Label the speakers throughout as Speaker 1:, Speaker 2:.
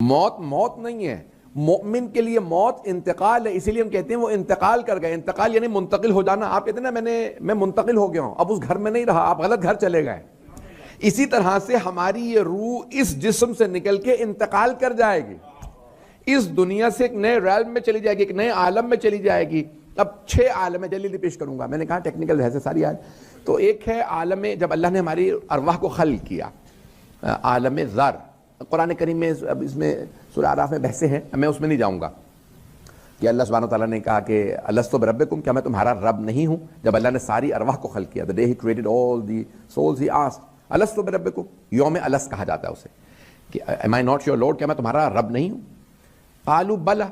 Speaker 1: موت موت نہیں ہے، مومن کے لیے موت انتقال ہے، اسی لیے ہم کہتے ہیں وہ انتقال کر گئے. انتقال یعنی منتقل ہو جانا. آپ کہتے ہیں نا میں منتقل ہو گیا ہوں، اب اس گھر میں نہیں رہا، آپ غلط گھر چلے گئے. اسی طرح سے ہماری یہ روح اس جسم سے نکل کے انتقال کر جائے گی، اس دنیا سے ایک نئے ریلم میں چلی جائے گی، ایک نئے عالم میں چلی جائے گی. اب 6 عالم ہے، جلدی پیش کروں گا، میں نے کہا ٹیکنیکل ہے ساری آج. تو ایک ہے عالم، جب اللہ نے ہماری ارواح کو خلق کیا، عالم ذر. قرآن کریم میں اب اس میں سورہ اعراف میں بحثیں ہیں، میں اس میں نہیں جاؤں گا کہ اللہ سبحانہ وتعالیٰ نے کہا کہ الستو بربکم، کیا میں تمہارا رب نہیں ہوں؟ جب اللہ نے ساری ارواح کو خلق کیا، the day he created all the souls he asked الستو بربکم، یوم الست کہا جاتا ہے اسے کہ am I not your Lord، کیا میں تمہارا رب نہیں ہوں؟ قالوا بلا،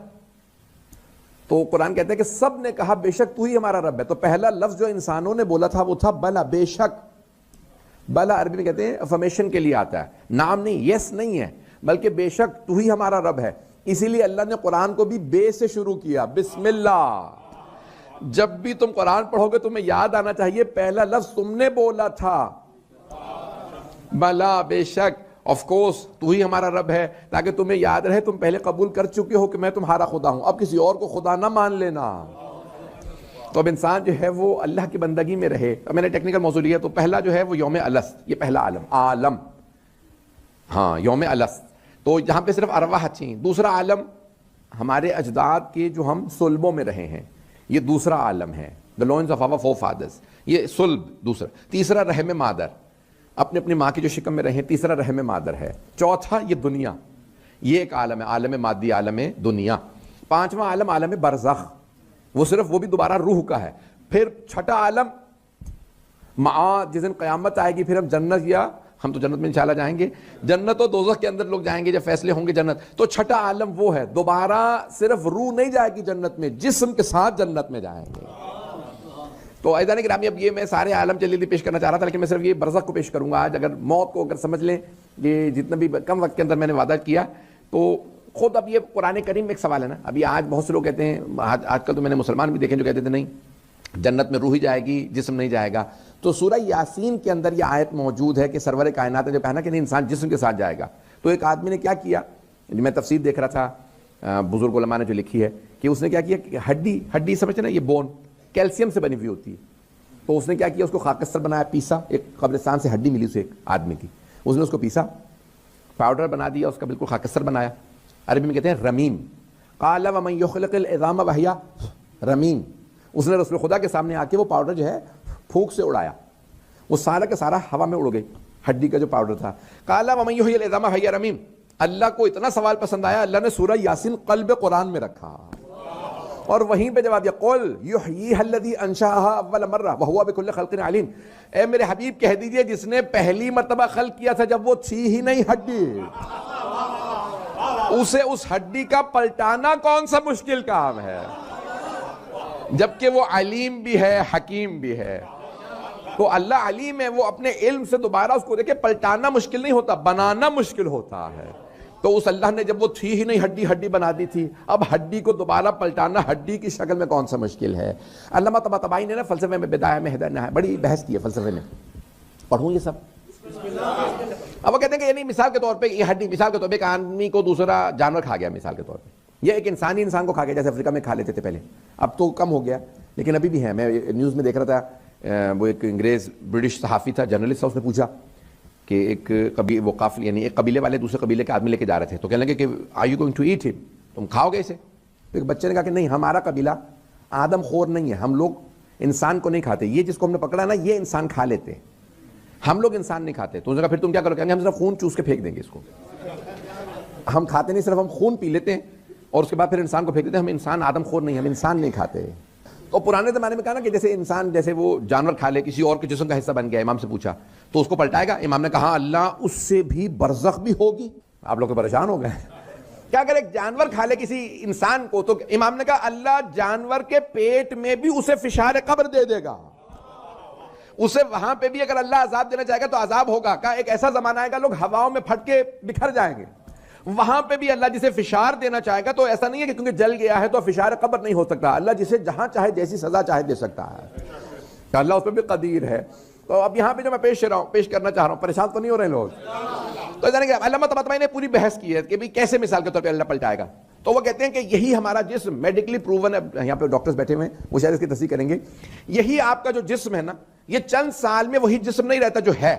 Speaker 1: تو قرآن کہتا ہے کہ سب نے کہا بے شک تو ہی ہمارا رب ہے. تو پہلا لفظ جو انسانوں نے بولا تھا وہ تھا بلا، بے شک. بلا عربی میں کہتے ہیں افرمیشن کے لیے آتا ہے، نام نہیں، یس نہیں ہے، بلکہ بے شک تو ہی ہمارا رب ہے. اسی لیے اللہ نے قرآن کو بھی بے سے شروع کیا، بسم اللہ. جب بھی تم قرآن پڑھو گے تمہیں یاد آنا چاہیے پہلا لفظ تم نے بولا تھا، بلا، بے شک، آف کورس تو ہی ہمارا رب ہے، تاکہ تمہیں یاد رہے تم پہلے قبول کر چکے ہو کہ میں تمہارا خدا ہوں، اب کسی اور کو خدا نہ مان لینا. تو اب انسان جو ہے وہ اللہ کی بندگی میں رہے. اب میں نے ٹیکنیکل موضوع لیا، تو پہلا جو ہے وہ یوم الست، یہ پہلا عالم، ہاں یوم الست. تو جہاں پہ صرف ارواح اچھی. دوسرا عالم ہمارے اجداد کے جو ہم صلبوں میں رہے ہیں، یہ دوسرا عالم ہے، the loins of our forefathers، یہ صلب دوسرا. تیسرا رحم مادر، اپنے اپنی ماں کی جو شکم میں رہیں، تیسرا رحم مادر ہے. چوتھا یہ دنیا، یہ ایک عالم ہے، عالم مادی، عالم دنیا. پانچواں عالم عالم برزخ، وہ صرف وہ بھی دوبارہ روح کا ہے. پھر چھٹا عالم معاد، جس دن قیامت آئے گی پھر ہم جنت، یا ہم تو جنت میں انشاءاللہ جائیں گے، جنت و دوزخ کے اندر لوگ جائیں گے جب فیصلے ہوں گے جنت. تو چھٹا عالم وہ ہے، دوبارہ صرف روح نہیں جائے گی جنت میں، جسم کے ساتھ جنت میں جائیں گے. تو عزیزان گرامی، اب یہ میں سارے عالم جلدی پیش کرنا چاہ رہا تھا، لیکن میں صرف یہ برزخ کو پیش کروں گا آج. اگر موت کو اگر سمجھ لیں، یہ جتنا بھی کم وقت کے اندر میں نے وعدہ کیا، تو خود اب یہ قرآن کریم میں ایک سوال ہے نا. ابھی آج بہت سے لوگ کہتے ہیں، آج کل تو میں نے مسلمان بھی دیکھے جو کہتے تھے نہیں جنت میں روح ہی جائے گی، جسم نہیں جائے گا. تو سورہ یاسین کے اندر یہ آیت موجود ہے کہ سرور کائنات نے جو کہا نا کہ نہیں انسان جسم کے ساتھ جائے گا. تو ایک آدمی نے کیا کیا، میں تفسیر دیکھ رہا تھا، بزرگ علماء نے جو لکھی ہے، کہ اس نے کیا کیا کہ ہڈی سمجھتے نا، یہ بون کیلشیم سے بنی ہوئی ہوتی ہے. تو اس نے کیا کیا، اس کو خاکستر بنایا، پیسا. ایک قبرستان سے ہڈی ملی اسے ایک آدمی کی، اس نے اس کو پیسا، پاؤڈر بنا دیا، اس کا بالکل خاکستر بنایا. عربی میں کہتے ہیں رمیم. قال ومن یخلق العظام وهی رمیم. اس نے رسول خدا کے سامنے آ کے وہ پاؤڈر جو ہے پھونک سے اڑایا، وہ سارا کا سارا ہوا میں اڑ گئی، ہڈی کا جو پاؤڈر تھا. قال ومن یحیی العظام وهی رمیم. اللہ کو اتنا سوال پسند آیا، اللہ نے سورہ یاسین قلب قرآن میں رکھا، اور وہیں پہ جواب دیا، قل یحییھا الذی انشأھا اول مرہ وہو بکل خلق علیم. اے میرے حبیب کہہ دیجئے جس نے پہلی مرتبہ خلق کیا تھا جب وہ تھی ہی نہیں ہڈی، اسے اس ہڈی کا پلٹانا کون سا مشکل کام ہے، جبکہ وہ علیم بھی ہے، حکیم بھی ہے. تو اللہ علیم ہے، وہ اپنے علم سے دوبارہ اس کو دیکھے پلٹانا مشکل نہیں ہوتا، بنانا مشکل ہوتا ہے. تو اس اللہ نے جب وہ تھی ہی نہیں ہڈی بنا دی تھی، اب ہڈی کو دوبارہ پلٹانا ہڈی کی شکل میں کون سا مشکل ہے. علامہ طباطبائی نے نا فلسفے میں بدایہ میں ہدایہ ہے بڑی بحث کی ہے فلسفے میں، پڑھوں یہ سب. اب وہ کہتے ہیں کہ یعنی مثال کے طور پہ یہ ہڈی، مثال کے طور پہ ایک آدمی کو دوسرا جانور کھا گیا مثال کے طور پہ، یا ایک انسان کو کھا گیا، جیسے افریقہ میں کھا لیتے تھے پہلے، اب تو کم ہو گیا لیکن ابھی بھی ہے. میں نیوز میں دیکھ رہا تھا، وہ ایک انگریز برٹش صحافی تھا، جرنلسٹ تھا، اس نے پوچھا کہ ایک وہ قافلے یعنی ایک قبیلے والے دوسرے قبیلے کے آدمی لے کے جا رہے تھے، تو کہنے لگے کہ are you going to eat ہم، تم کھاؤ گے اسے؟ تو ایک بچے نے کہا کہ نہیں، ہمارا قبیلہ آدم خور نہیں ہے، ہم لوگ انسان کو نہیں کھاتے، یہ جس کو ہم نے پکڑا نا یہ انسان کھا لیتے ہیں، ہم لوگ انسان نہیں کھاتے. تو اس نے کہا پھر تم کیا کرو؟ کہیں گے ہم صرف خون چوس کے پھینک دیں گے اس کو، ہم کھاتے نہیں، صرف ہم خون پی لیتے ہیں اور اس کے بعد پھر انسان کو پھینک دیتے ہیں، ہم انسان آدم خور نہیں، ہم انسان نہیں کھاتے. تو پرانے زمانے میں کہا نا کہ جیسے انسان جیسے وہ جانور کھا لے، کسی اور کے جسم کا حصہ بن گیا، امام سے پوچھا تو اس کو پلٹائے گا؟ امام نے کہا اللہ اس سے بھی برزخ بھی ہوگی. آپ لوگ تو پریشان ہو گئے، کیا اگر ایک جانور کھا لے کسی انسان کو؟ تو امام نے کہا اللہ جانور کے پیٹ میں بھی اسے فشار قبر دے دے گا، اسے وہاں پہ بھی اگر اللہ عذاب دینا چاہے گا تو عذاب ہوگا. کہا ایک ایسا زمانہ آئے گا لوگ ہواؤں میں پھٹ کے بکھر جائیں گے، وہاں پہ بھی اللہ جسے فشار دینا چاہے گا. تو ایسا نہیں ہے کہ کیونکہ جل گیا ہے تو فشار قبر نہیں ہو سکتا، اللہ جسے جہاں چاہے جیسی سزا چاہے دے سکتا ہے، اللہ اس پہ بھی قدیر ہے. تو اب یہاں پہ جو میں پیش کرنا چاہ رہا ہوں، پریشان تو نہیں ہو رہے لوگ؟ تو جانے کہ علامہ طباطبائی نے پوری بحث کی ہے کہ بھی کیسے مثال کے طور پہ اللہ پلٹائے گا. تو وہ کہتے ہیں کہ یہی ہمارا جسم میڈیکلی پروون ہے, یہاں پہ ڈاکٹرز بیٹھے ہوئے ہیں وہ شاید اس کی تصدیق کریں گے, یہی آپ کا جو جسم ہے نا یہ چند سال میں وہی جسم نہیں رہتا جو ہے.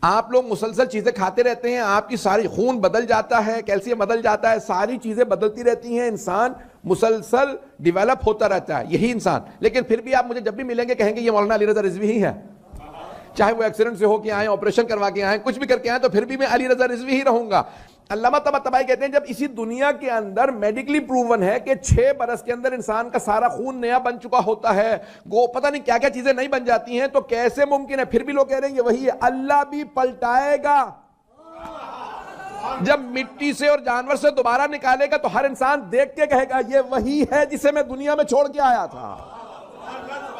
Speaker 1: آپ لوگ مسلسل چیزیں کھاتے رہتے ہیں, آپ کی ساری خون بدل جاتا ہے, کیلشیم بدل جاتا ہے, ساری چیزیں بدلتی رہتی ہیں, انسان مسلسل ڈیولپ ہوتا رہتا ہے, یہی انسان. لیکن پھر بھی آپ مجھے جب بھی ملیں گے کہیں گے یہ مولانا علی رضا رضوی ہی ہے, چاہے وہ ایکسیڈنٹ سے ہو کے آئیں, آپریشن کروا کے آئیں, کچھ بھی کر کے آئیں, تو پھر بھی میں علی رضا رضوی ہی رہوں گا. علامہ طباطبائی کہتے ہیں جب اسی دنیا کے اندر میڈیکلی پروون ہے کہ 6 برس کے اندر انسان کا سارا خون نیا بن چکا ہوتا ہے, وہ پتہ نہیں کیا کیا چیزیں نہیں بن جاتی ہیں, تو کیسے ممکن ہے پھر بھی لوگ کہہ رہے ہیں یہ وہی ہے. اللہ بھی پلٹائے گا, جب مٹی سے اور جانور سے دوبارہ نکالے گا تو ہر انسان دیکھ کے کہے گا یہ وہی ہے جسے میں دنیا میں چھوڑ کے آیا تھا,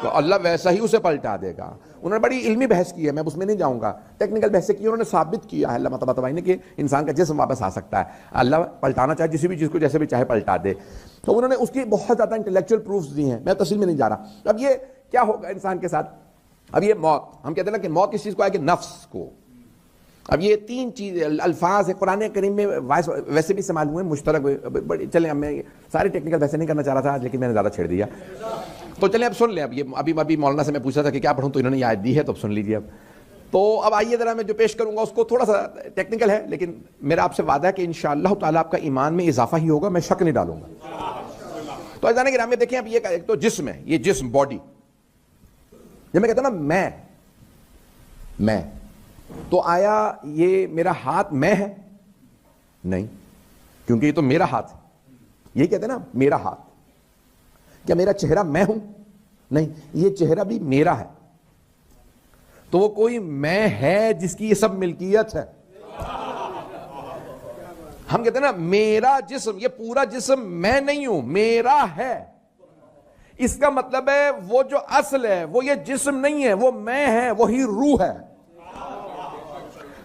Speaker 1: تو اللہ ویسا ہی اسے پلٹا دے گا. انہوں نے بڑی علمی بحث کی ہے, میں اس میں نہیں جاؤں گا, ٹیکنیکل بحث کی, انہوں نے ثابت کیا ہے علامہ طباطبائی نے کہ انسان کا جسم واپس آ سکتا ہے, اللہ پلٹانا چاہے کسی بھی چیز کو جیسے بھی چاہے پلٹا دے. تو انہوں نے اس کی بہت زیادہ انٹلیکچوئل پروفز دی ہیں, میں تفصیل میں نہیں جا رہا. اب یہ کیا ہوگا انسان کے ساتھ, اب یہ موت, ہم کہتے ہیں نا کہ موت کس چیز کو آئے کہ نفس کو. اب یہ 3 چیز الفاظ ہیں قرآن کریم میں ویسے بھی استعمال ہوئے مشترک ہوئے. چلیں اب میں سارے ٹیکنیکل ویسے نہیں کرنا چاہ رہا تھا آج, لیکن میں نے زیادہ چھیڑ دیا, تو چلیں اب سن لیں. اب یہ ابھی مولانا سے میں پوچھا تھا کہ کیا پڑھوں, تو انہوں نے یہ آیت دی ہے, تو اب سن لیجیے. اب تو اب آئیے ذرا میں جو پیش کروں گا اس کو تھوڑا سا ٹیکنیکل ہے, لیکن میرا آپ سے وعدہ ہے کہ انشاءاللہ تعالیٰ آپ کا ایمان میں اضافہ ہی ہوگا, میں شک نہیں ڈالوں گا. تو جانے کہ میں دیکھیں اب یہ ایک تو جسم ہے, یہ جسم باڈی, جب میں کہتا ہوں نا میں تو آیا یہ میرا ہاتھ میں ہے؟ نہیں, کیونکہ یہ تو میرا ہاتھ ہے. یہی کہتے ہیں نا میرا ہاتھ. کیا میرا چہرہ میں ہوں؟ نہیں, یہ چہرہ بھی میرا ہے. تو وہ کوئی میں ہے جس کی یہ سب ملکیت ہے. ہم کہتے ہیں نا میرا جسم, یہ پورا جسم میں نہیں ہوں, میرا ہے. اس کا مطلب ہے وہ جو اصل ہے وہ یہ جسم نہیں ہے, وہ میں ہے, وہی روح ہے.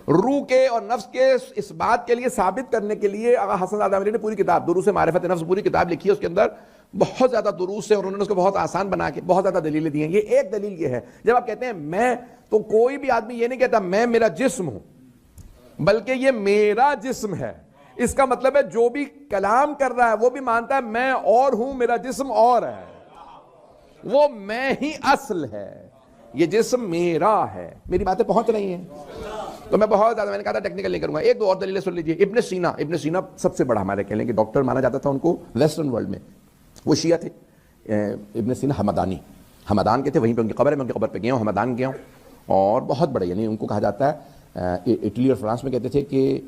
Speaker 1: روح کے اور نفس کے اس بات کے لیے ثابت کرنے کے لیے آقا حسن زادہ امری نے پوری کتاب دروس معرفت نفس پوری کتاب لکھی ہے. اس کے اندر بہت زیادہ دروس ہے اور انہوں نے اس کو بہت آسان بنا کے بہت زیادہ دلیلیں دی ہیں. یہ ایک دلیل یہ ہے, جب آپ کہتے ہیں میں, تو کوئی بھی آدمی یہ نہیں کہتا میں میرا جسم ہوں, بلکہ یہ میرا جسم ہے. اس کا مطلب ہے جو بھی کلام کر رہا ہے وہ بھی مانتا ہے میں اور ہوں, میرا جسم اور ہے, وہ میں ہی اصل ہے, یہ جسم میرا ہے. میری باتیں پہنچ رہی ہیں؟ تو میں بہت زیادہ, میں نے کہا تھا ٹیکنیکل نہیں کروں گا. 1-2 اور دلیلیں سن لیجیے. ابن سینا سب سے بڑا ہمارے کہہ لیں کہ ڈاکٹر مانا جاتا تھا ان کو ویسٹرن ورلڈ میں. وہ شیعہ تھے. ابن سینا ہمدان کے تھے, وہیں پہ ان کی قبر ہے, میں ان کی قبر پہ گیا ہوں, ہمدان گیا ہوں. اور بہت بڑے, یعنی ان کو کہا جاتا ہے اٹلی اور فرانس میں کہتے تھے کہ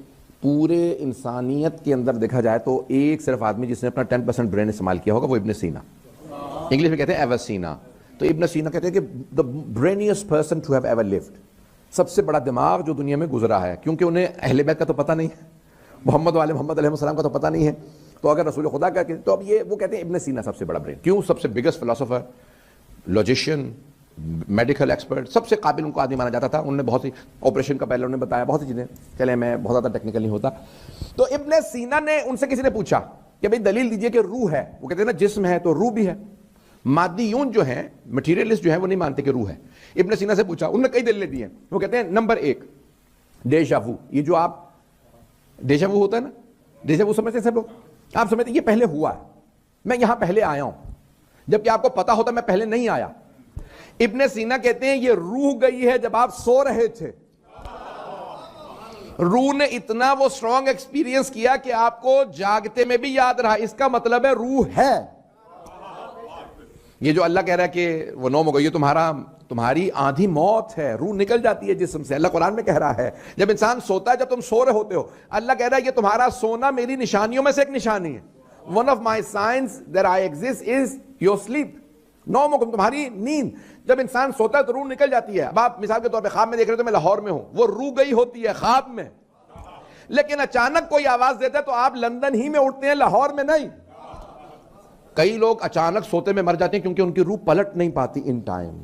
Speaker 1: پورے انسانیت کے اندر دیکھا جائے تو ایک صرف آدمی جس نے اپنا 10% برین استعمال کیا ہوگا وہ ابن سینا. انگلش میں کہتے ہیں ایورسینا. تو ابن سینا کہتے ہیں کہ the brainiest person to have ever lived, سب سے بڑا دماغ جو دنیا میں گزرا ہے, کیونکہ انہیں اہل بیت کا تو پتہ نہیں ہے, محمد علیہ السلام کا تو پتہ نہیں ہے, تو اگر رسول خدا کا, تو اب یہ وہ کہتے ہیں ابن سینا سب سے بڑا برین. کیوں؟ سب سے بگیسٹ فلاسفر, لاجیشین, میڈیکل ایکسپرٹ, سب سے قابل ان کو آدمی مانا جاتا تھا. انہوں نے بہت سی آپریشن کا پہلے انہوں نے بتایا بہت سی چیزیں. چلے میں بہت زیادہ ٹیکنیکل نہیں ہوتا. تو ابن سینا نے, ان سے کسی نے پوچھا کہ بھئی دلیل دیجئے کہ روح ہے. وہ کہتے ہیں نا جسم ہے تو روح بھی ہے. مادیون جو ہیں, مٹیریلسٹ جو ہیں, وہ نہیں مانتے کہ روح ہے. ابن سینا سے پوچھا, انہوں نے کئی دلیلیں دی ہیں. وہ کہتے ہیں نمبر 1 ڈیجا وو. یہ جو آپ ڈیجا وو ہوتا ہے نا, ڈیجا وو سمجھتے ہیں سب لوگ, آپ سمجھتے ہیں یہ پہلے ہوا ہے, میں یہاں پہلے آیا ہوں, جبکہ آپ کو پتا ہوتا میں پہلے نہیں آیا. ابن سینا کہتے ہیں یہ روح گئی ہے جب آپ سو رہے تھے. روح نے اتنا وہ اسٹرانگ ایکسپیرینس کیا کہ آپ کو جاگتے میں بھی یاد رہا. اس کا مطلب ہے روح ہے. یہ جو اللہ کہہ رہا ہے کہ وہ نوم ہو گئی, یہ تمہاری آدھی موت ہے, روح نکل جاتی ہے جسم سے. اللہ قرآن میں کہہ رہا ہے جب انسان سوتا ہے, جب تم سو رہے ہوتے ہو, اللہ کہہ رہا ہے یہ تمہارا سونا میری نشانیوں میں سے ایک نشانی ہے. One of my signs that I exist is your sleep. نوم, تمہاری نیند. جب انسان سوتا ہے تو روح نکل جاتی ہے. اب آپ مثال کے طور پہ خواب میں دیکھ رہے ہو تو میں لاہور میں ہوں, وہ روح گئی ہوتی ہے خواب میں, لیکن اچانک کوئی آواز دیتا ہے تو آپ لندن ہی میں اٹھتے ہیں, لاہور میں نہیں. کئی لوگ اچانک سوتے میں مر جاتے ہیں کیونکہ ان کی روح پلٹ نہیں پاتی ان ٹائم.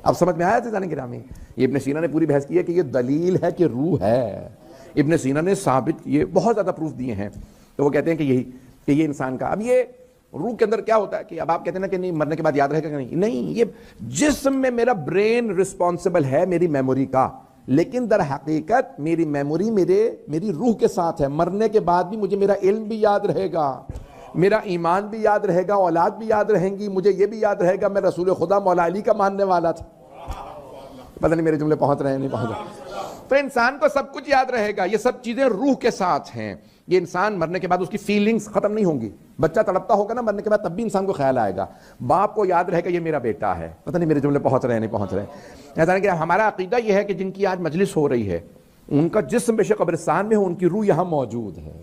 Speaker 1: اب سمجھ میں آیا عزیزان گرامی؟ یہ ابن سینا نے پوری بحث کی ہے کہ یہ دلیل ہے کہ روح ہے. ابن سینا نے ثابت یہ بہت زیادہ پروف دیے ہیں. تو وہ کہتے ہیں کہ یہ انسان کا, اب یہ روح کے اندر کیا ہوتا ہے کہ اب آپ کہتے ہیں نا کہ نہیں مرنے کے بعد یاد رہے گا کہ نہیں, یہ جسم میں میرا برین رسپانسبل ہے میری میموری کا. لیکن در حقیقت میری میموری میری روح کے ساتھ ہے. مرنے کے بعد بھی مجھے میرا علم بھی یاد رہے گا, میرا ایمان بھی یاد رہے گا, اولاد بھی یاد رہیں گی, مجھے یہ بھی یاد رہے گا میں رسول خدا مولا علی کا ماننے والا تھا. پتہ نہیں میرے جملے پہنچ رہے ہیں نہیں پہنچ رہے. تو انسان کو سب کچھ یاد رہے گا, یہ سب چیزیں روح کے ساتھ ہیں. یہ انسان مرنے کے بعد اس کی فیلنگز ختم نہیں ہوں گی. بچہ تڑپتا ہوگا نا مرنے کے بعد, تب بھی انسان کو خیال آئے گا. باپ کو یاد رہے گا یہ میرا بیٹا ہے. پتہ نہیں میرے جملے پہنچ رہے ہیں نہیں پہنچ رہے. ایسا نہیں کہ ہمارا عقیدہ یہ ہے کہ جن کی آج مجلس ہو رہی ہے ان کا جسم بے شک قبرستان میں ہو, ان کی روح یہاں موجود ہے.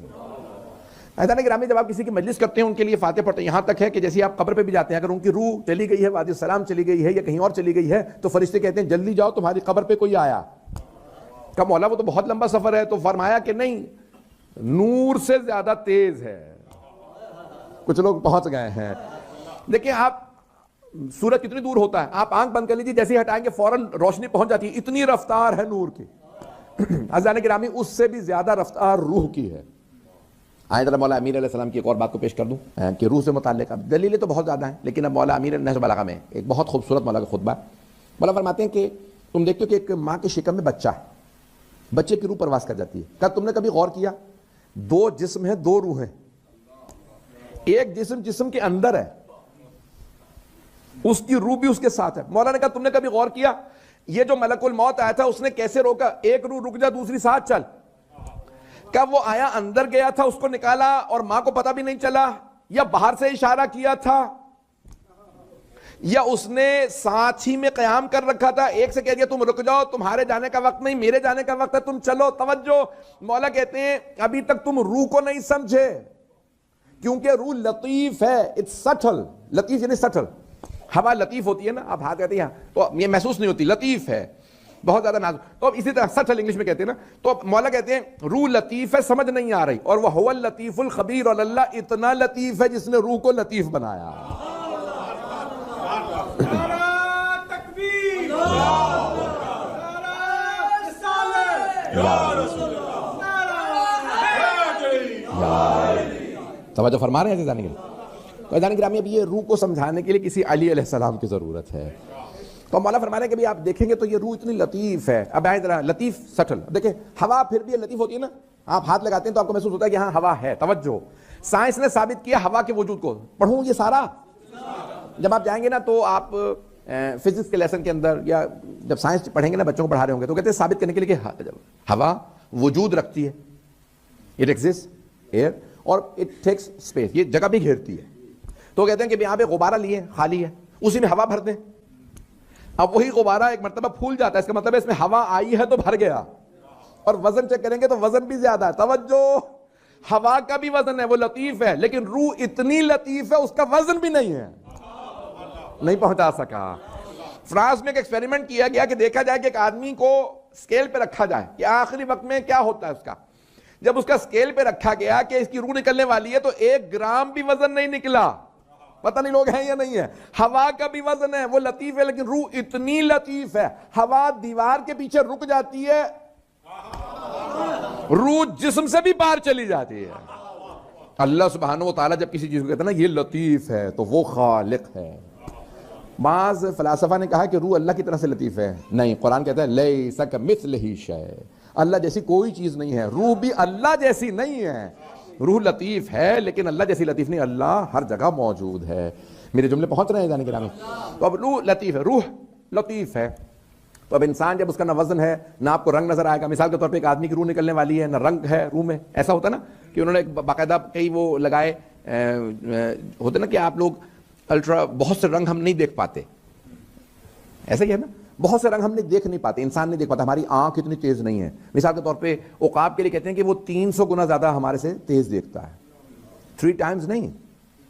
Speaker 1: ایسا نہیں کہ جب آپ کسی کی مجلس کرتے ہیں ان کے لیے فاتحہ پڑھتے ہیں, یہاں تک ہے کہ جیسے آپ قبر پہ بھی جاتے ہیں, اگر ان کی روح چلی گئی ہے, وادی السلام چلی گئی ہے یا کہیں اور چلی گئی ہے, تو فرشتے کہتے ہیں جلدی جاؤ تمہاری قبر پہ کوئی آیا. کہ مولا وہ تو بہت لمبا سفر ہے, تو فرمایا کہ نہیں, نور سے زیادہ تیز ہے. کچھ لوگ پہنچ گئے ہیں. دیکھیں آپ سورج کتنی دور ہوتا ہے, آپ آنکھ بند کر لیجیے, جیسے ہی ہٹائیں گے فوراً روشنی پہنچ جاتی ہے. اتنی رفتار ہے نور کی. عزیزان گرامی, اس سے بھی زیادہ رفتار روح کی ہے. آئے ذرا مولا امیر علیہ السلام کی ایک اور بات کو پیش کر دوں کہ روح سے متعلق. اب دلیلیں تو بہت زیادہ ہیں, لیکن اب مولا امیر نہج البلاغہ میں ایک بہت خوبصورت مولا کا خطبہ. مولا فرماتے ہیں کہ تم دیکھتے ہو کہ ایک ماں کے شکم میں بچہ ہے, بچے کی روح پرواز کر جاتی ہے. کیا تم نے کبھی غور کیا, دو جسم ہیں, دو روح ہیں. ایک جسم کے اندر ہے, اس کی روح بھی اس کے ساتھ ہے. مولا نے کہا تم نے کبھی غور کیا یہ جو ملک الموت آیا تھا اس نے کیسے روکا, ایک روح رک جا دوسری ساتھ چل. کب وہ آیا اندر گیا تھا, اس کو نکالا اور ماں کو پتہ بھی نہیں چلا, یا باہر سے اشارہ کیا تھا, یا اس نے ساتھ ہی میں قیام کر رکھا تھا, ایک سے کہہ دیا تم رک جاؤ, تمہارے جانے کا وقت نہیں, میرے جانے کا وقت ہے, تم چلو. توجہ, مولا کہتے ہیں ابھی تک تم روح کو نہیں سمجھے, کیونکہ روح لطیف ہے. It's still. لطیف یعنی سٹل. ہوا لطیف ہوتی ہے نا, آپ ہاتھ کہتے ہیں تو یہ محسوس نہیں ہوتی, لطیف ہے, بہت زیادہ نازک. تو اب اسی طرح سٹل انگلش میں کہتے ہیں نا, تو مولا کہتے ہیں روح لطیف ہے, سمجھ نہیں آ رہی, اور وہ هو اللطیف الخبیر, اور اللہ اتنا لطیف ہے جس نے روح کو لطیف بنایا. توجہ فرما رہے ہیں عزیزان گرامی. اب یہ روح کو سمجھانے کے لیے کسی علی علیہ السلام کی ضرورت ہے. تو مولا فرما رہے ہیں کہ آپ دیکھیں گے تو یہ روح اتنی لطیف ہے. اب آئے ذرا لطیف سٹل. دیکھیں ہوا پھر بھی لطیف ہوتی ہے نا, آپ ہاتھ لگاتے ہیں تو آپ کو محسوس ہوتا ہے کہ ہاں ہوا ہے. توجہ, سائنس نے ثابت کیا ہوا کے وجود کو. پڑھوں یہ سارا, جب آپ جائیں گے نا تو آپ فزکس کے لیسن کے اندر, یا جب سائنس پڑھیں گے نا بچوں کو پڑھا رہے ہوں گے, تو کہتے ہیں ثابت کرنے کے لیے کہ ہوا وجود رکھتی ہے, اٹ ایگزسٹ ایئر, اور اٹ ٹیکس اسپیس, یہ جگہ بھی گھیرتی ہے. تو کہتے ہیں کہ یہاں پہ غبارہ لیے خالی ہے, اسی میں ہوا بھر دیں. اب وہی غبارہ ایک مرتبہ پھول جاتا ہے, اس کا مطلب ہے اس میں ہوا آئی ہے تو بھر گیا. اور وزن چیک کریں گے تو وزن بھی زیادہ ہے. توجہ, ہوا کا بھی وزن ہے, وہ لطیف ہے, لیکن روح اتنی لطیف ہے اس کا وزن بھی نہیں ہے. نہیں پہنچا سکا. فرانس میں ایک ایکسپیریمنٹ کیا گیا کہ دیکھا جائے کہ ایک آدمی کو اسکیل پہ رکھا جائے کہ آخری وقت میں کیا ہوتا ہے اس کا. جب اس کا اسکیل پہ رکھا گیا کہ اس کی روح نکلنے والی ہے, تو 1 گرام بھی وزن نہیں نکلا. پتہ نہیں لوگ ہیں یا نہیں ہے. ہوا کا بھی وزن ہے, وہ لطیف ہے, لیکن روح اتنی لطیف ہے, ہوا دیوار کے پیچھے رک جاتی ہے, روح جسم سے بھی باہر چلی جاتی ہے. اللہ سبحانہ و تعالیٰ جب کسی چیز کو کہتا ہے نا یہ لطیف ہے, تو وہ خالق ہے. بعض فلاسفہ نے کہا کہ روح اللہ کی طرح سے لطیف ہے. نہیں, قرآن کہتا ہے لیس کمثلہ شیء, اللہ جیسی کوئی چیز نہیں ہے. روح بھی اللہ جیسی نہیں ہے. روح لطیف ہے لیکن اللہ جیسی لطیف نہیں. اللہ ہر جگہ موجود ہے. میرے جملے پہنچ رہے ہیں جانے کے نام. تو اب روح لطیف ہے, روح لطیف ہے. تو اب انسان جب اس کا نہ وزن ہے نہ آپ کو رنگ نظر آئے گا. مثال کے طور پہ ایک آدمی کی روح نکلنے والی ہے, نہ رنگ ہے روح میں. ایسا ہوتا نا کہ انہوں نے باقاعدہ کئی وہ لگائے ہوتے نا کہ آپ لوگ الٹرا, بہت سے رنگ ہم نہیں دیکھ پاتے. ایسا ہی ہے نا, بہت سے رنگ ہم دیکھ نہیں پاتے, انسان نہیں دیکھ پاتا. ہماری آنکھ اتنی تیز نہیں ہے. مثال کے طور پہ عقاب کے لیے کہتے ہیں کہ وہ 300 گنا زیادہ ہمارے سے تیز دیکھتا ہے. 3 ٹائمز نہیں,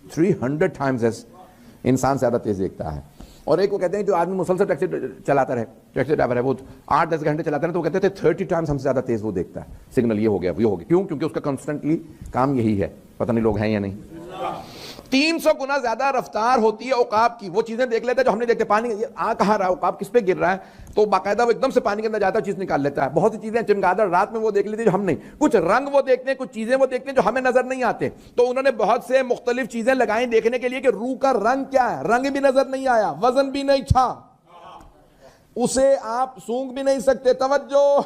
Speaker 1: 300 ٹائمز انسان سے زیادہ تیز دیکھتا ہے. اور ایک وہ کہتے ہیں جو آدمی مسلسل ٹیکسی چلاتا رہے, ٹیکسی ڈرائیور ہے, وہ 8-10 گھنٹے چلاتا رہے, تو وہ کہتے تھے 30 ٹائمز ہم سے زیادہ تیز وہ دیکھتا ہے. سگنل یہ ہو گیا, وہ ہو گیا. کیوں؟ کیونکہ اس کا کنسٹنٹلی کام یہی ہے. پتہ نہیں لوگ ہیں یا نہیں. 300 گنا زیادہ رفتار ہوتی ہے عقاب کی. وہ چیزیں دیکھ لیتا ہے جو ہم نہیں دیکھتے. پانی آ کہاں رہا ہے, عقاب کس پہ گر رہا ہے, تو باقاعدہ وہ ایک دم سے پانی کے اندر جاتا ہے, چیز نکال لیتا ہے. بہت سی چیزیں چمگادڑ رات میں وہ دیکھ لیتے جو ہم نہیں. کچھ رنگ وہ دیکھتے ہیں, کچھ چیزیں وہ دیکھتے ہیں جو ہمیں نظر نہیں آتے. تو انہوں نے بہت سے مختلف چیزیں لگائیں دیکھنے کے لیے کہ روح کا رنگ کیا ہے. رنگ بھی نظر نہیں آیا, وزن بھی نہیں تھا. اسے آپ سونگھ بھی نہیں سکتے. توجہ,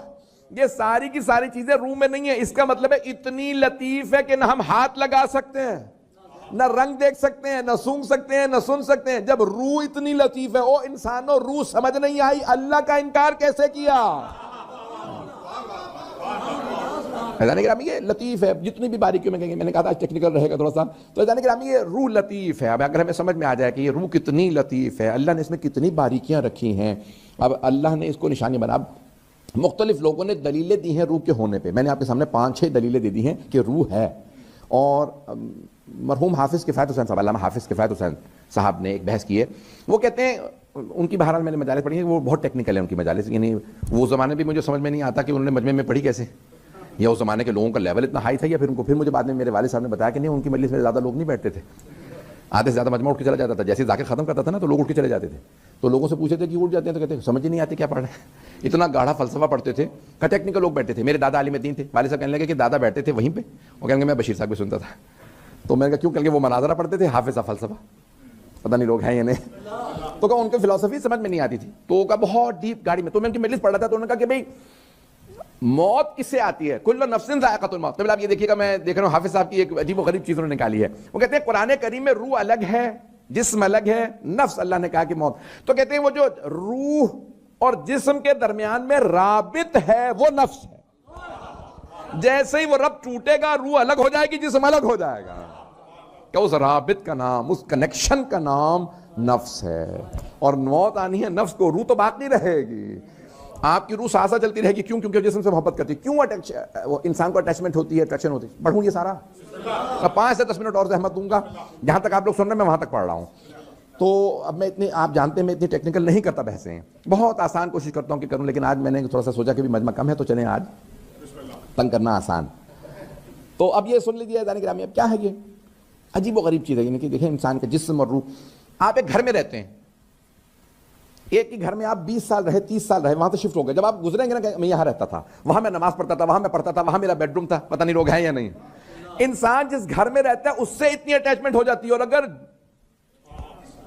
Speaker 1: یہ ساری کی ساری چیزیں روح میں نہیں ہیں. اس کا مطلب ہے اتنی لطیف ہے کہ نہ ہم ہاتھ لگا سکتے ہیں, نہ رنگ دیکھ سکتے ہیں, نہ سونگھ سکتے ہیں, نہ سن سکتے ہیں. جب روح اتنی لطیف ہے, او انسانوں روح سمجھ نہیں آئی, اللہ کا انکار کیسے کیا؟ جانے گرامی یہ لطیف ہے, جتنی بھی باریکیوں میں کہیں گے, میں نے کہا تھا ٹیکنیکل رہے گا تھوڑا سا, تو جانے گرامی یہ روح لطیف ہے. اب اگر ہمیں سمجھ میں آ جائے کہ یہ روح کتنی لطیف ہے, اللہ نے اس میں کتنی باریکیاں رکھی ہیں. اب اللہ نے اس کو نشانی بنا. مختلف لوگوں نے دلیلیں دی ہیں روح کے ہونے پہ. میں نے آپ کے سامنے 5-6 دلیلیں دے دی ہیں کہ روح ہے. اور مرحوم حافظ کفایت حسین صاحب, علامہ حافظ کفایت حسین صاحب نے ایک بحث کی ہے. وہ کہتے ہیں, ان کی بہرحال میں نے مجالس پڑھی ہیں, وہ بہت ٹیکنیکل ہے ان کی مجالس, یعنی وہ زمانے بھی مجھے سمجھ میں نہیں آتا کہ انہوں نے مجمع میں پڑھی کیسے, یا اس زمانے کے لوگوں کا لیول اتنا ہائی تھا, یا پھر مجھے بعد میں میرے والد صاحب نے بتایا کہ نہیں, ان کی مجلس میں زیادہ لوگ نہیں بیٹھتے تھے, آدھے سے زیادہ مجمع اٹھ کے چلا جاتا تھا. جیسے ذاکر ختم کرتا تھا نا تو لوگ اٹھ کے چلے جاتے تھے. تو لوگوں سے پوچھتے تھے کہ اٹھ جاتے ہیں, تو کہتے ہیں سمجھ ہی نہیں آتے کیا پڑھ رہے ہیں. اتنا گاڑھا فلسفہ پڑھتے تھے کہ ٹیکنیکل لوگ بیٹھتے تھے. میرے دادا عالم دین تھے, والد صاحب کہنے لگے کہ دادا بیٹھتے تھے وہیں پہ, وہ کہیں گے میں بشیر صاحب بھی سنتا تھا. تو میں نے کہا کیوں, کہ وہ مناظرہ پڑھتے تھے, حافظ صاحب فلسفہ, پتہ نہیں لوگ ہیں یا نہیں. تو کہا ان کی فلسفی سمجھ میں نہیں آتی تھی. تو کہا بہت ڈیپ گاڑی میں. تو میں ان کی مجلس پڑھ رہا تھا, تو انہوں نے کہا کہ بھئی موت کس سے آتی ہے؟ کل نفس ذائقۃ الموت. تو آپ یہ دیکھیے گا, میں دیکھ رہا ہوں حافظ صاحب کی ایک عجیب و غریب چیز انہوں نے نکالی ہے. وہ کہتے ہیں قرآن کریم میں روح الگ ہے, جسم الگ ہے, نفس اللہ نے کہا کہ موت. تو کہتے ہیں وہ جو روح اور جسم کے درمیان میں رابط ہے وہ نفس ہے. جیسے ہی وہ ربط ٹوٹے گا روح الگ ہو جائے گی, جسم الگ ہو جائے گا. کہ اس رابط کا نام, اس کنیکشن کا نام نفس ہے. اور موت آنی ہے نفس کو, روح تو باقی رہے گی. آپ کی روح سانسا چلتی رہے گی. کیوں؟ کیونکہ جسم سے محبت کرتی ہے. کیوں وہ انسان کو اٹیچمنٹ ہوتی ہے, اٹریکشن ہوتی ہے. پڑھوں یہ سارا, میں 5 سے 10 منٹ اور زحمت دوں گا. جہاں تک آپ لوگ سن رہے ہیں میں وہاں تک پڑھ رہا ہوں. تو اب میں اتنی, آپ جانتے ہیں میں اتنی ٹیکنیکل نہیں کرتا بحثیں, بہت آسان کوشش کرتا ہوں کہ کروں. لیکن آج میں نے تھوڑا سا سوچا کہ بھی مجمع کم ہے تو چلیں آج تنگ کرنا آسان. تو اب یہ سن لیجیے جانے گرامی, اب کیا ہے یہ عجیب و غریب چیز ہے. یعنی کہ دیکھیں انسان کا جسم اور روح. آپ ایک گھر میں رہتے ہیں, ایک ہی گھر میں آپ 20 سال رہے, 30 سال رہے, وہاں سے شفٹ ہو گئے. جب آپ گزریں گے نا کہ میں یہاں رہتا تھا, وہاں میں نماز پڑھتا تھا, وہاں میں پڑھتا تھا, وہاں میرا بیڈ روم تھا, پتہ نہیں لوگ ہیں یا نہیں. انسان جس گھر میں رہتا ہے اس سے اتنی اٹیچمنٹ ہو جاتی ہے. اور اگر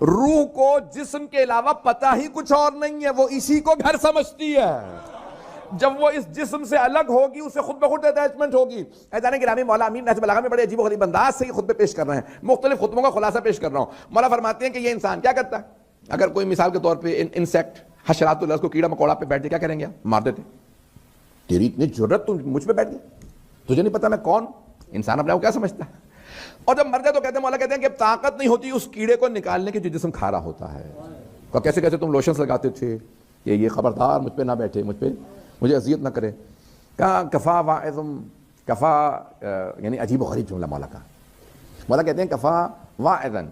Speaker 1: روح کو جسم کے علاوہ پتہ ہی کچھ اور نہیں ہے, وہ اسی کو گھر سمجھتی ہے. جب وہ اس جسم سے الگ ہوگی اسے خود بخود اٹیچمنٹ ہوگی. ایزان گرامی مولا امین نہج البلاغہ میں بڑے عجیب و غریب انداز سے یہ خطبے پیش کر رہے ہیں, مختلف خطبوں کا خلاصہ پیش کر رہا ہوں. مولا فرماتے ہیں کہ یہ انسان کیا کرتا ہے, اگر کوئی مثال کے طور پہ انسیکٹ, حشرات الارض کو کیڑا مکوڑا پہ بیٹھ کے کیا کریں گے, مار دیتے. تیری اتنی جرت, تم مجھ پہ بیٹھ گئی, تجھے نہیں پتا میں کون. انسان اپنے کو کیا سمجھتا ہے. اور جب مر جائے تو کہتے ہیں, مولا کہتے ہیں کہ طاقت نہیں ہوتی اس کیڑے کو نکالنے کی جو جسم کھا رہا ہوتا ہے. کیسے کیسے تم لوشنس لگاتے تھے, یہ خبردار مجھ پہ نہ بیٹھے, مجھے اذیت نہ کرے. کہا کفا واعظم, کفا یعنی عجیب و غریب جملہ مولا کا. مولا کہتے ہیں کفا واعظن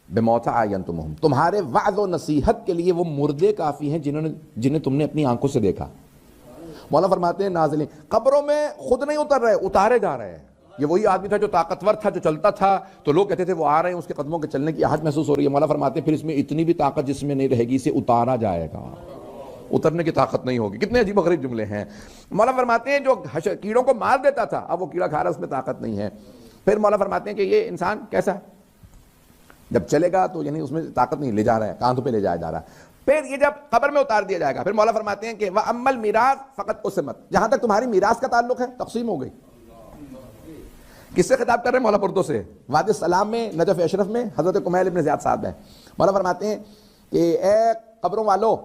Speaker 1: بموت عینتمہم, تمہارے وعظ و نصیحت کے لیے وہ مردے کافی ہیں جنہیں تم نے اپنی آنکھوں سے دیکھا. مولا فرماتے ہیں نازلین, قبروں میں خود نہیں اتر رہے, اتارے جا رہے ہیں. یہ وہی آدمی تھا جو طاقتور تھا, جو چلتا تھا, تو لوگ کہتے تھے وہ آ رہے ہیں, اس کے قدموں کے چلنے کی آہٹ محسوس ہو رہی ہے. مولا فرماتے ہیں پھر اس میں اتنی بھی طاقت جس میں نہیں رہے گی, اسے اتارا جائے گا, اترنے کی طاقت نہیں ہوگی. کتنے عجیب و غریب جملے ہیں. مولا فرماتے ہیں جو کیڑوں کو مار دیتا تھا, اب وہ کیڑا کھا رہا, اس میں طاقت نہیں ہے. پھر مولا فرماتے ہیں کہ یہ انسان کیسا ہے, جب چلے گا تو یعنی اس میں طاقت نہیں, لے جا رہا ہے, کاندھوں پہ لے جایا جا رہا ہے. پھر یہ جب قبر میں اتار دیا جائے گا, پھر مولا فرماتے ہیں کہ وَأَمَّا الْمِيرَاثُ فَقَدْ قُسِمَتْ, جہاں تک تمہاری میراث کا تعلق ہے تقسیم ہو گئی. کس سے خطاب کر رہے ہیں مولا پردوں سے, وادی السلام میں, نجف اشرف میں حضرت کمیل ابن زیاد صاحب ہیں. مولا فرماتے ہیں کہ اے قبروں والو,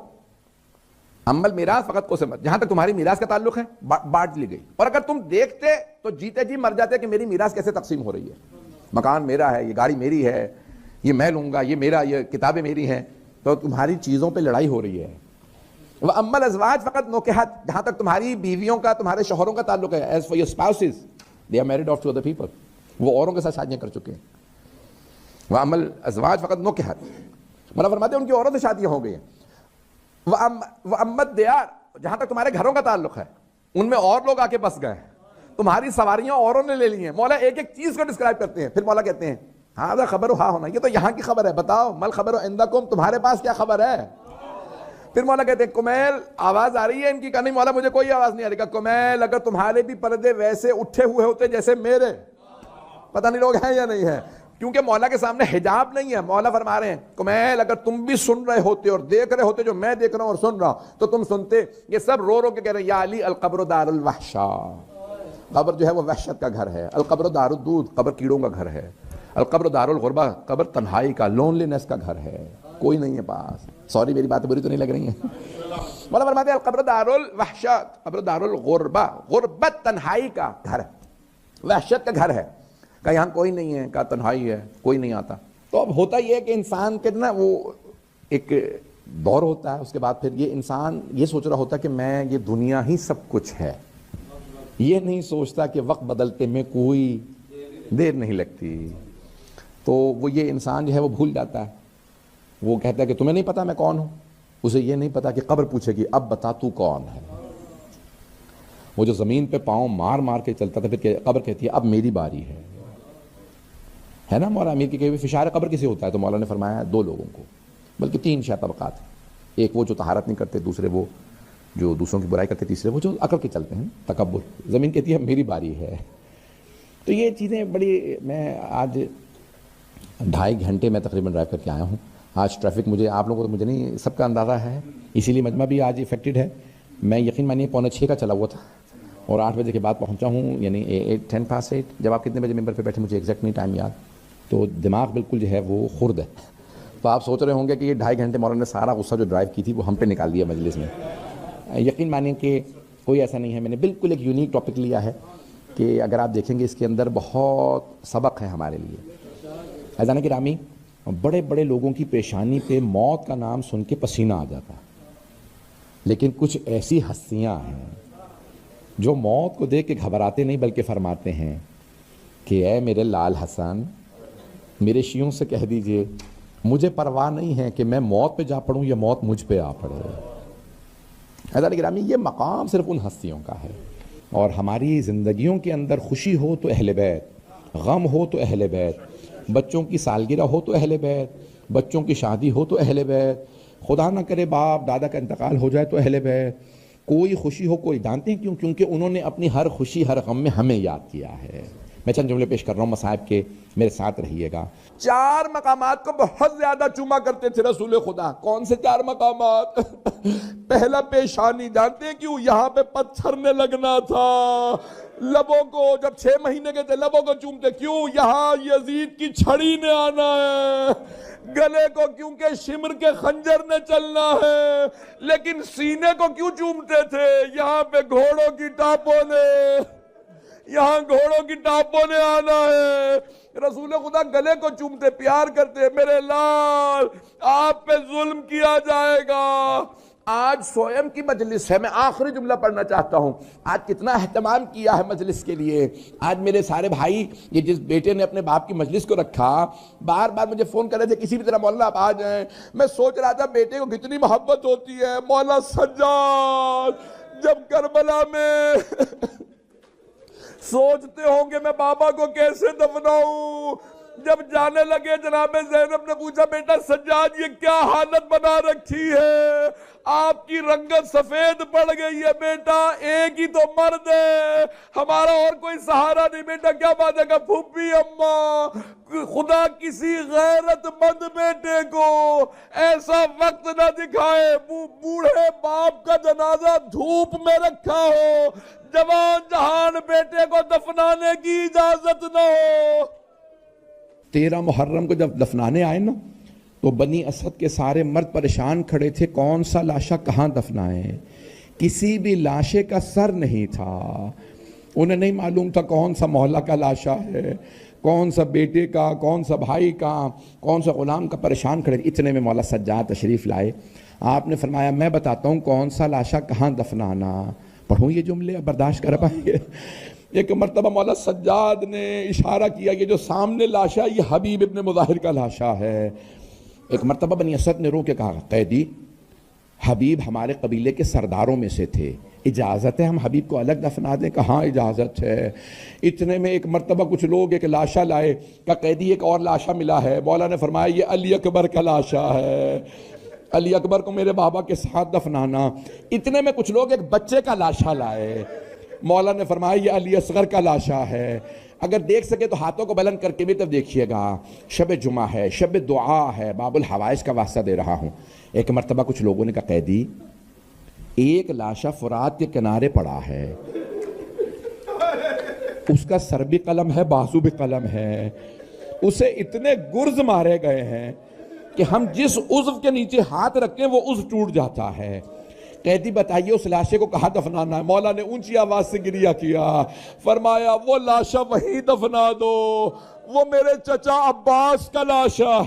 Speaker 1: اما المیراث فقط قسمت, جہاں تک تمہاری میراث کا تعلق ہے بانٹ لی گئی. اور اگر تم دیکھتے تو جیتے جی مر جاتے کہ میری میراث کیسے تقسیم ہو رہی ہے. مکان میرا ہے, یہ گاڑی میری ہے, یہ میں لوں گا, یہ میرا, یہ کتابیں میری ہیں, تو تمہاری چیزوں پہ لڑائی ہو رہی ہے. وَأَمَّا الْأَزْوَاجُ فَقَدْ نُكِحَتْ, جہاں تک تمہاری بیویوں کا, تمہارے شوہروں کا تعلق ہے. As for your spouses, they are married off to other people, وہ اوروں کے ساتھ شادیاں کر چکے ہیں. وَأَمَّا الْأَزْوَاجُ فَقَدْ نُكِحَتْ, مولا فرماتے ہیں ان کی عورتوں سے شادیاں ہو گئی ہیں. وَأَمَّا الدِّيَارُ, جہاں تک تمہارے گھروں کا تعلق ہے, ان میں اور لوگ آ کے بس گئے, تمہاری سواریاں اوروں نے لے لی ہیں. مولا ایک ایک چیز کو ڈسکرائب کرتے ہیں. پھر مولا کہتے ہیں ہاں خبر ہو, ہاں ہونا, یہ تو یہاں کی خبر ہے, بتاؤ مل خبر عندکم, تمہارے پاس کیا خبر ہے. پھر مولا کہتے ہیں کمیل آواز آ رہی ہے ان کی. کہا نہیں مولا مجھے کوئی آواز نہیں آ رہی. کہا کمیل اگر تمہارے بھی پردے ویسے اٹھے ہوئے ہوتے جیسے میرے, پتہ نہیں لوگ ہیں یا نہیں ہیں, کیونکہ مولا کے سامنے حجاب نہیں ہے. مولا فرما رہے ہیں کمیل اگر تم بھی سن رہے ہوتے اور دیکھ رہے ہوتے جو میں دیکھ رہا ہوں اور سن رہا ہوں تو تم سنتے. یہ سب رو رو کے کہہ رہے ہیں یا علی القبر دار الوحشا. قبر جو ہے وہ وحشت کا گھر ہے. القبر دار الدود, قبر کیڑوں کا گھر ہے. القبر دار الغربہ, قبر تنہائی کا, لونلینس کا گھر ہے, کوئی نہیں ہے پاس. سوری میری باتیں بری تو نہیں لگ رہی ہیں. مولا فرماتے ہیں القبر دار الوحشت, قبر دار الغربہ, غربت تنہائی کا گھر ہے, وحشت کا گھر ہے. کہا یہاں کوئی نہیں ہے, کہا تنہائی ہے, کوئی نہیں آتا. تو اب ہوتا یہ ہے کہ انسان کے نا وہ ایک دور ہوتا ہے, اس کے بعد پھر یہ انسان یہ سوچ رہا ہوتا ہے کہ میں یہ دنیا ہی سب کچھ ہے. یہ نہیں سوچتا کہ وقت بدلتے میں کوئی دیر نہیں لگتی. تو وہ یہ انسان جو ہے وہ بھول جاتا ہے. وہ کہتا ہے کہ تمہیں نہیں پتا میں کون ہوں. اسے یہ نہیں پتا کہ قبر پوچھے گی اب بتا تو کون ہے. وہ جو زمین پہ پاؤں مار مار کے چلتا تھا پھر قبر کہتی ہے اب میری باری ہے نا. مولا امیر کی کہی ہوئی فشار قبر کسے ہوتا ہے؟ تو مولا نے فرمایا دو لوگوں کو, بلکہ تین شاید طبقات ہیں. ایک وہ جو طہارت نہیں کرتے, دوسرے وہ جو دوسروں کی برائی کرتے, تیسرے وہ جو عقل کے چلتے ہیں, تکبر. زمین کہتی ہے اب میری باری ہے. تو یہ چیزیں بڑی, میں آج 2.5 گھنٹے میں تقریباً ڈرائیو کر کے آیا ہوں. آج ٹریفک مجھے, آپ لوگوں کو تو مجھے نہیں, سب کا اندازہ ہے, اسی لیے مجمع بھی آج افیکٹڈ ہے. میں یقین مانیے 5:45 کا چلا ہوا تھا اور 8 بجے کے بعد پہنچا ہوں, یعنی 10 past 8. جب آپ کتنے بجے ممبر پہ بیٹھے مجھے ایگزیکٹ نہیں ٹائم یاد, تو دماغ بالکل جو ہے وہ خرد ہے. تو آپ سوچ رہے ہوں گے کہ یہ 2.5 گھنٹے مولانا نے سارا غصہ جو ڈرائیو کی تھی وہ ہم پہ نکال دیا مجلس میں. یقین مانیں کہ کوئی ایسا نہیں ہے. میں نے بالکل ایک یونیک ٹاپک لیا ہے کہ اگر آپ دیکھیں گے اس کے اندر بہت سبق ہے ہمارے لیے. عزیزان گرامی, بڑے بڑے لوگوں کی پیشانی پہ موت کا نام سن کے پسینہ آ جاتا ہے, لیکن کچھ ایسی ہستیاں ہیں جو موت کو دیکھ کے گھبراتے نہیں بلکہ فرماتے ہیں کہ اے میرے لال حسن, میرے شیعوں سے کہہ دیجئے مجھے پرواہ نہیں ہے کہ میں موت پہ جا پڑوں یا موت مجھ پہ آ پڑے. عزیزان گرامی, یہ مقام صرف ان ہستیوں کا ہے. اور ہماری زندگیوں کے اندر خوشی ہو تو اہل بیت, غم ہو تو اہل بیت, بچوں کی سالگرہ ہو تو اہل بیت, بچوں کی شادی ہو تو اہل بیت, خدا نہ کرے باپ دادا کا انتقال ہو جائے تو اہل بیت. کوئی خوشی ہو, کوئی جانتے ہیں کیوں؟ کیونکہ انہوں نے اپنی ہر خوشی ہر غم میں ہمیں یاد کیا ہے. میں چند جملے پیش کر رہا ہوں مصائب کے, میرے ساتھ رہیے گا. 4 مقامات کو بہت زیادہ چوما کرتے تھے رسول خدا. کون سے 4 مقامات؟ پہلا پیشانی, جانتے ہیں کیوں؟ یہاں پہ پتھرنے لگنا تھا. لبوں کو جب 6 مہینے کے تھے لبوں کو چومتے, کیوں؟ یہاں یزید کی چھڑی نے آنا ہے. گلے کو کیونکہ شمر کے خنجر نے چلنا ہے. لیکن سینے کو کیوں چومتے تھے؟ یہاں پہ گھوڑوں کی ٹاپوں نے, یہاں گھوڑوں کی ٹاپوں نے آنا ہے. رسول خدا گلے کو چومتے, پیار کرتے, میرے لال آپ پہ ظلم کیا جائے گا. آج سوئم کی مجلس ہے, میں آخری جملہ پڑھنا چاہتا ہوں. آج کتنا اہتمام کیا ہے مجلس کے لیے. آج میرے سارے بھائی, یہ جس بیٹے نے اپنے باپ کی مجلس کو رکھا, بار بار مجھے فون کر رہے تھے کسی بھی طرح مولانا آپ آ جائیں. میں سوچ رہا تھا بیٹے کو کتنی محبت ہوتی ہے. مولا سجاد جب کربلا میں سوچتے ہوں گے میں بابا کو کیسے دفناؤں, جب جانے لگے جناب زینب نے پوچھا بیٹا سجاد یہ کیا حالت بنا رکھی ہے, آپ کی رنگت سفید پڑ گئی ہے. بیٹا ایک ہی تو مرد ہے, ہمارا اور کوئی سہارا نہیں. بیٹا کیا بات ہے؟ کہ پھوپھی اماں, خدا کسی غیرت مند بیٹے کو ایسا وقت نہ دکھائے بوڑھے باپ کا جنازہ دھوپ میں رکھا ہو, جوان جہان بیٹے کو دفنانے کی اجازت نہ ہو. 13 محرم کو جب دفنانے آئے نا تو بنی اسد کے سارے مرد پریشان کھڑے تھے, کون سا لاشا کہاں دفنائیں. کسی بھی لاشے کا سر نہیں تھا. انہیں نہیں معلوم تھا کون سا مولا کا لاشا ہے, کون سا بیٹے کا, کون سا بھائی کا, کون سا غلام کا. پریشان کھڑے. اتنے میں مولا سجاد تشریف لائے. آپ نے فرمایا میں بتاتا ہوں کون سا لاشا کہاں دفنانا. پڑھوں یہ جملے, اب برداشت کر پائیں گے. ایک مرتبہ مولا سجاد نے اشارہ کیا کہ جو سامنے لاشا یہ حبیب ابن مظاہر کا لاشا ہے. ایک مرتبہ بنی اسد نے رو کے کہا قیدی حبیب ہمارے قبیلے کے سرداروں میں سے تھے, اجازت ہے ہم حبیب کو الگ دفنا دیں؟ کہاں اجازت ہے. اتنے میں ایک مرتبہ کچھ لوگ ایک لاشا لائے, کہ قیدی ایک اور لاشا ملا ہے. مولا نے فرمایا یہ علی اکبر کا لاشا ہے, علی اکبر کو میرے بابا کے ساتھ دفنانا. اتنے میں کچھ لوگ ایک بچے کا لاشا لائے. مولا نے فرمایا یہ علی اصغر کا لاشا ہے، اگر دیکھ سکے تو ہاتھوں کو بلند کر کے بھی تب دیکھیے گا۔ شب جمعہ ہے، شب دعا ہے، باب الحوائج کا واسطہ دے رہا ہوں۔ ایک مرتبہ کچھ لوگوں نے کہا قیدی ایک لاشا فرات کے کنارے پڑا ہے، اس کا سر بھی قلم ہے بازو بھی قلم ہے، اسے اتنے گرز مارے گئے ہیں کہ ہم جس عضو کے نیچے ہاتھ رکھیں وہ عضو ٹوٹ جاتا ہے۔ قیدی بتائیے اس لاشے کو کہاں دفنانا ہے؟ مولا نے اونچی آواز سے گریہ کیا، فرمایا وہ لاشا وہیں دفنا دو، وہ میرے چچا عباس کا لاشا